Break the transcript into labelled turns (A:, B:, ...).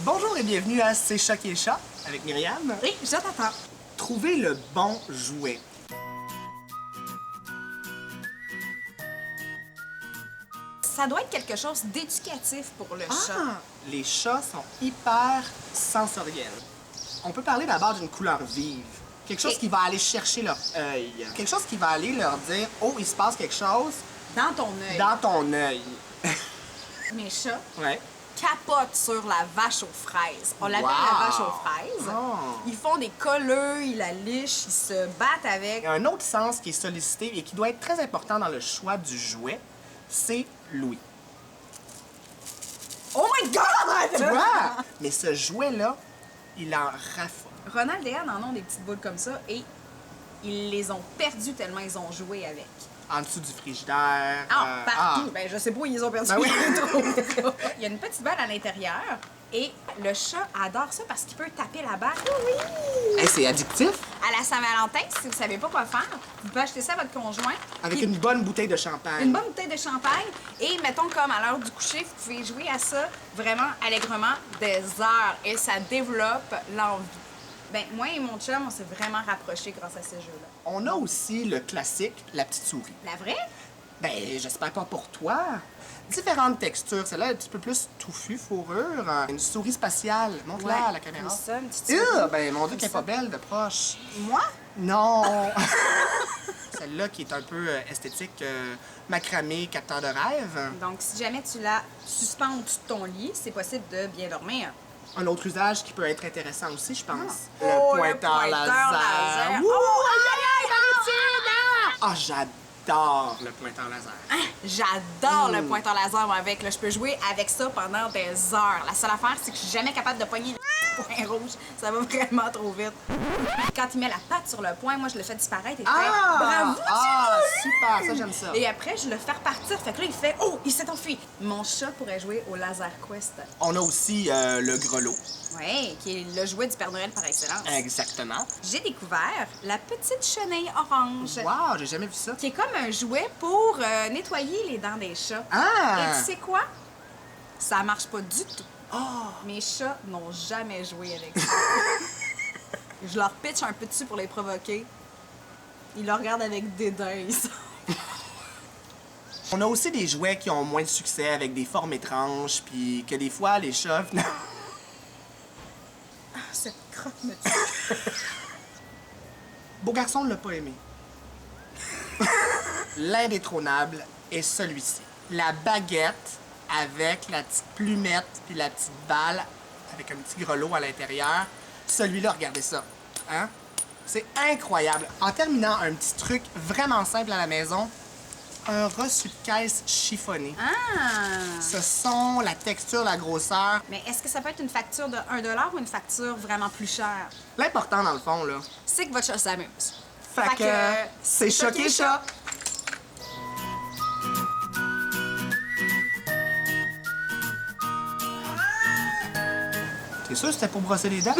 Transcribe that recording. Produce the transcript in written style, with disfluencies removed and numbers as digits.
A: Bonjour et bienvenue à C'est Chat qui est chat avec Myriam.
B: Oui, je t'attends.
A: Trouver le bon jouet.
B: Ça doit être quelque chose d'éducatif pour le chat.
A: Les chats sont hyper sensoriels. On peut parler d'abord d'une couleur vive. Quelque chose
B: Et-
A: qui va aller chercher leur œil. Quelque chose qui va aller leur dire « Oh, il se passe quelque chose
B: Dans ton œil.
A: dans ton œil. »
B: Mes chats
A: Ouais.
B: capotent sur la vache aux fraises. On l'appelle
A: Wow.
B: la vache aux fraises.
A: Oh.
B: Ils font des colleux, ils la lichent, ils se battent avec.
A: Il y a un autre sens qui est sollicité et qui doit être très important dans le choix du jouet, c'est l'ouïe.
B: Oh my God!
A: Tu vois? Mais ce jouet-là, il en raffole.
B: Ronald et Anne en ont des petites boules comme ça et ils les ont perdues tellement ils ont joué avec.
A: En dessous du frigidaire.
B: Partout. Ben, je sais pas où ils ont perdu.
A: Ben oui.
B: Il y a une petite balle à l'intérieur et le chat adore ça parce qu'il peut taper la balle. Oui!
A: Hey, c'est addictif.
B: À la Saint-Valentin, si vous savez pas quoi faire, vous pouvez acheter ça à votre conjoint.
A: Avec
B: Puis
A: une bonne bouteille de champagne.
B: une bonne bouteille de champagne. Et mettons comme à l'heure du coucher, vous pouvez jouer à ça vraiment allègrement des heures. Et ça développe l'envie. Ben, moi et mon chum, on s'est vraiment rapprochés grâce à ces jeux-là.
A: On a aussi le classique, la petite souris.
B: La vraie?
A: Ben, j'espère pas pour toi. Différentes textures. Celle-là est un petit peu plus touffue, fourrure. Une souris spatiale. Montre-la à la caméra.
B: Comme ça, une petite
A: Ah,
B: souris.
A: ben, mon Dieu,
B: Comme
A: qu'elle est
B: ça.
A: pas belle de proche.
B: Moi?
A: Non! Celle-là qui est un peu esthétique, macramé, capteur de rêve.
B: Donc, si jamais tu la suspends au-dessus de ton lit, c'est possible de bien dormir.
A: Un autre usage qui peut être intéressant aussi, je pense.
B: Oh,
A: le pointeur laser. Ouh,
B: Oh,
A: aïe, aïe, Valentine! Ah, j'adore le pointeur laser.
B: J'adore le pointeur laser, moi, avec. Là, je peux jouer avec ça pendant des heures. La seule affaire, c'est que je suis jamais capable de pogner le point rouge. Ça va vraiment trop vite. Quand il met la patte sur le point, moi, je le fais disparaître et je fais bravo!
A: Super, ça j'aime ça.
B: Et après, je le fais repartir. Fait que là, il fait oh, il s'est enfui. Mon chat pourrait jouer au Laser Quest.
A: On a aussi le grelot.
B: Oui, qui est le jouet du Père Noël par excellence.
A: Exactement.
B: J'ai découvert la petite chenille orange.
A: Wow, j'ai jamais vu ça.
B: Qui est comme un jouet pour nettoyer les dents des chats.
A: Ah!
B: Et tu sais quoi? Ça marche pas du tout. Mes chats n'ont jamais joué avec ça. Je leur pitch un peu dessus pour les provoquer. Ils le regardent avec dédain.
A: On a aussi des jouets qui ont moins de succès avec des formes étranges, puis que des fois les chats.
B: Cette crotte me tue.
A: Beau garçon ne l'a pas aimé. L'indétrônable est celui-ci. La baguette avec la petite plumette puis la petite balle avec un petit grelot à l'intérieur. Celui-là, regardez ça. Hein? C'est incroyable. En terminant, un petit truc vraiment simple à la maison. Un reçu de caisse chiffonné.
B: Ah!
A: Ce sont la texture, la grosseur.
B: Mais est-ce que ça peut être une facture de 1$ ou une facture vraiment plus chère?
A: L'important, dans le fond, là.
B: C'est que votre chat s'amuse.
A: Fait que c'est choqué chat. T'es sûr que c'était pour brosser les dents?